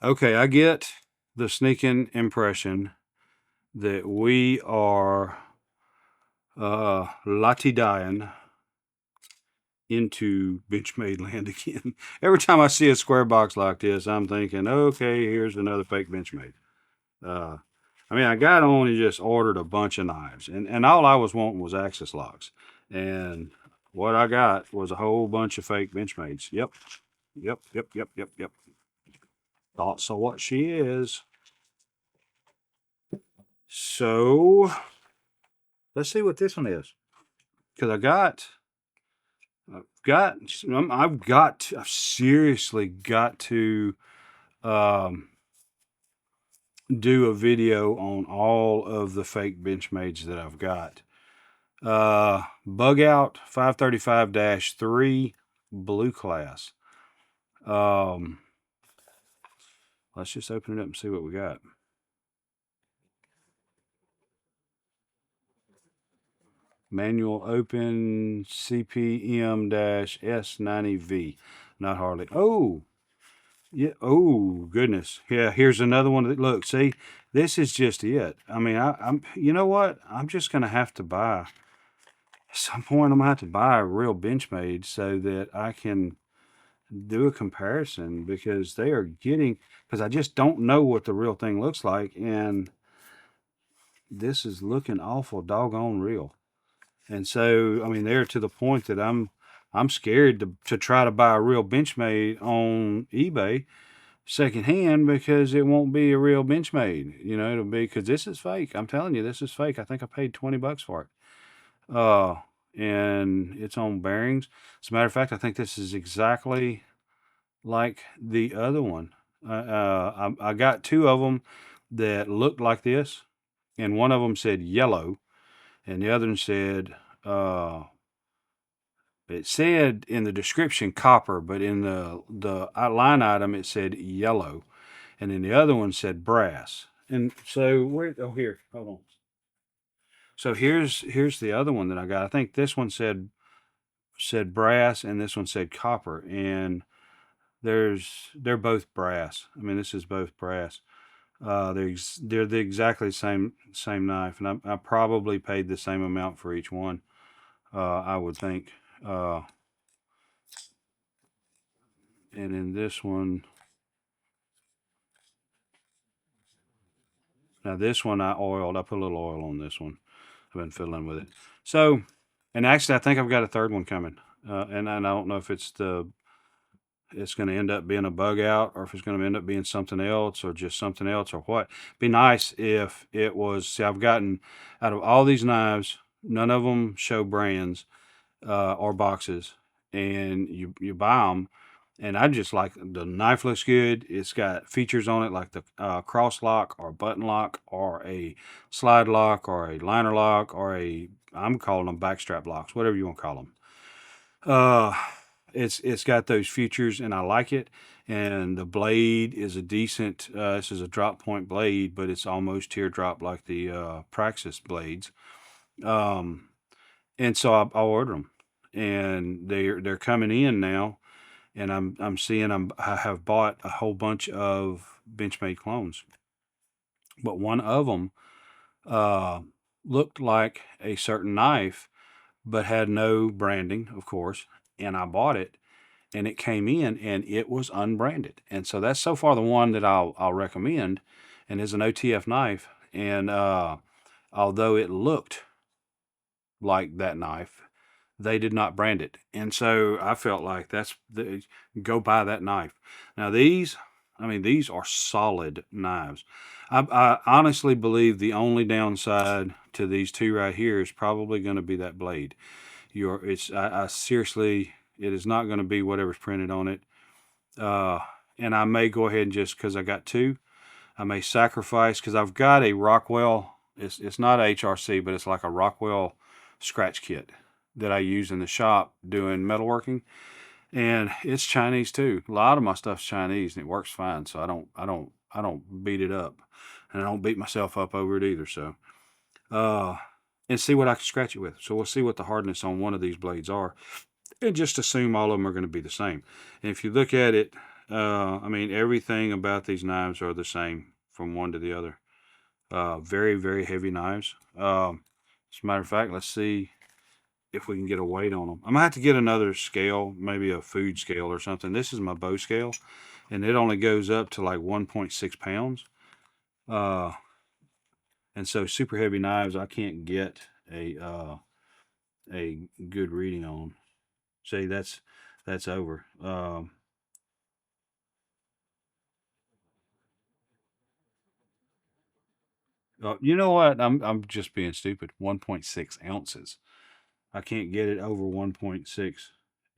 Okay, I get the sneaking impression that we are Lottie dying into Benchmade land again. Every time I see a square box like this, I'm thinking, okay, here's another fake Benchmade. Uh, I mean, I got on and just ordered a bunch of knives, and all I was wanting was access locks. And what I got was a whole bunch of fake Benchmades. Yep, yep, yep, yep, yep, yep. Thought so what she is. So let's see what this one is. Because I've seriously got to um, do a video on all of the fake Benchmades that I've got. Bugout 535-3 blue class. Um, let's just open it up and see what we got. Manual open CPM-S90V. Not hardly. Oh, yeah. Oh, goodness. Yeah, here's another one. Look, see, this is just it. I mean, I'm, you know what? I'm just going to have to buy, at some point, I'm going to have to buy a real Benchmade so that I can do a comparison because they are getting, because I just don't know what the real thing looks like. And this is looking awful doggone real. And so, I mean, they're to the point that I'm scared to try to buy a real Benchmade on eBay secondhand because it won't be a real Benchmade. You know, it'll be because this is fake. I'm telling you, this is fake. I think I paid $20 for it. And it's on bearings. As a matter of fact, I think this is exactly like the other one. I got two of them that looked like this, and one of them said yellow, and the other one said uh, it said in the description copper, but in the line item it said yellow, and then the other one said brass. And so where? Oh, here, hold on. So here's the other one that I got. I think this one said brass, and this one said copper, and they're both brass. I mean, this is both brass. They're the exactly same knife, and I probably paid the same amount for each one. I would think. And in this one, now this one I oiled. I put a little oil on this one. I've been fiddling with it. So, and actually, I think I've got a third one coming. And I don't know if it's going to end up being a bug out or if it's going to end up being something else or just something else or what. Be nice if it was. See, I've gotten out of all these knives, none of them show brands or boxes, and you buy them. And I just like the knife looks good. It's got features on it like the cross lock or button lock or a slide lock or a liner lock or I'm calling them backstrap locks, whatever you want to call them. Uh, it's got those features and I like it. And the blade is a decent. This is a drop point blade, but it's almost teardrop like the Praxis blades. Um, and so I ordered them, and they're coming in now. And I'm seeing I have bought a whole bunch of Benchmade clones, but one of them uh, looked like a certain knife, but had no branding, of course. And I bought it, and it came in, and it was unbranded. And so that's so far the one that I'll recommend, and is an OTF knife. And although it looked like that knife, they did not brand it. And so I felt like go buy that knife. Now these, I mean, these are solid knives. I honestly believe the only downside to these two right here is probably going to be that blade. I seriously, it is not going to be whatever's printed on it. Uh, and I may go ahead and just, cause I got two, I may sacrifice, cause I've got a Rockwell, it's not HRC, but it's like a Rockwell scratch kit that I use in the shop doing metalworking, and it's Chinese too. A lot of my stuff's Chinese, and it works fine. So I don't beat it up, and I don't beat myself up over it either. So, uh, and see what I can scratch it with. So we'll see what the hardness on one of these blades are, and just assume all of them are going to be the same. And if you look at it, I mean, everything about these knives are the same from one to the other. Very, very heavy knives. As a matter of fact, let's see if we can get a weight on them. I'm gonna have to get another scale, maybe a food scale or something. This is my bow scale, and it only goes up to like 1.6 pounds. Uh, and so super heavy knives, I can't get a good reading on. See, that's over. You know what? I'm just being stupid. 1.6 ounces. I can't get it over 1.6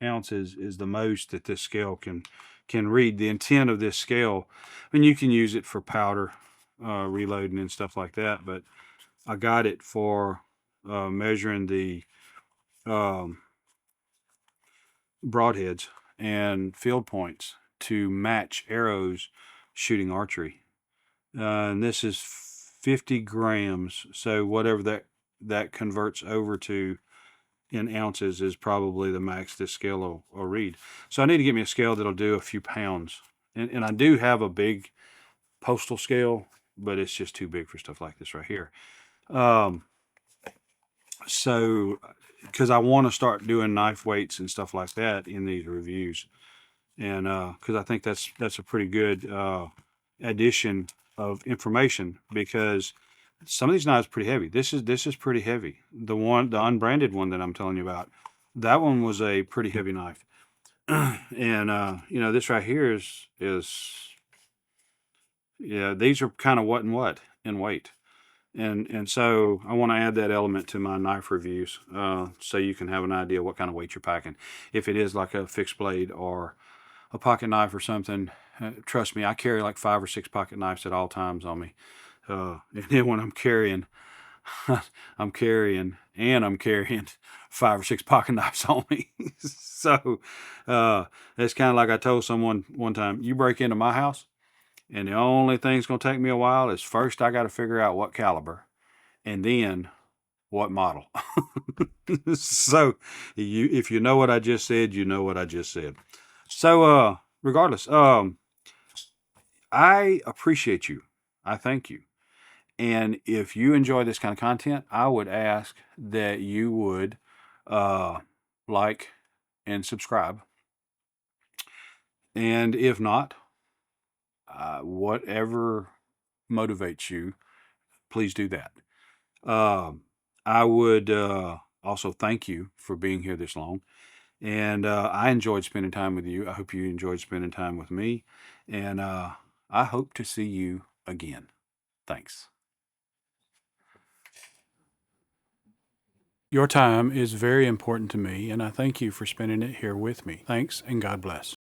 ounces is the most that this scale can read. The intent of this scale, and you can use it for powder reloading and stuff like that, but I got it for measuring the um, broadheads and field points to match arrows shooting archery. And this is 50 grams, so whatever that converts over to in ounces is probably the max this scale will read. So I need to get me a scale that'll do a few pounds. And I do have a big postal scale, but it's just too big for stuff like this right here. Um, so, because I want to start doing knife weights and stuff like that in these reviews, and because I think that's a pretty good addition of information, because some of these knives are pretty heavy. This is pretty heavy. The unbranded one that I'm telling you about, that one was a pretty heavy knife. And you know, this right here is yeah, these are kind of what and what in weight. And so I want to add that element to my knife reviews, so you can have an idea what kind of weight you're packing. If it is like a fixed blade or a pocket knife or something, trust me, I carry like 5 or 6 pocket knives at all times on me. And then when I'm carrying, I'm carrying 5 or 6 pocket knives on me. So it's kind of like I told someone one time: you break into my house, and the only thing's gonna take me a while is first I got to figure out what caliber, and then what model. So if you know what I just said, you know what I just said. So regardless, I appreciate you. I thank you. And if you enjoy this kind of content, I would ask that you would uh, like and subscribe. And if not, whatever motivates you, please do that. I would also thank you for being here this long. And I enjoyed spending time with you. I hope you enjoyed spending time with me. And I hope to see you again. Thanks. Your time is very important to me, and I thank you for spending it here with me. Thanks, and God bless.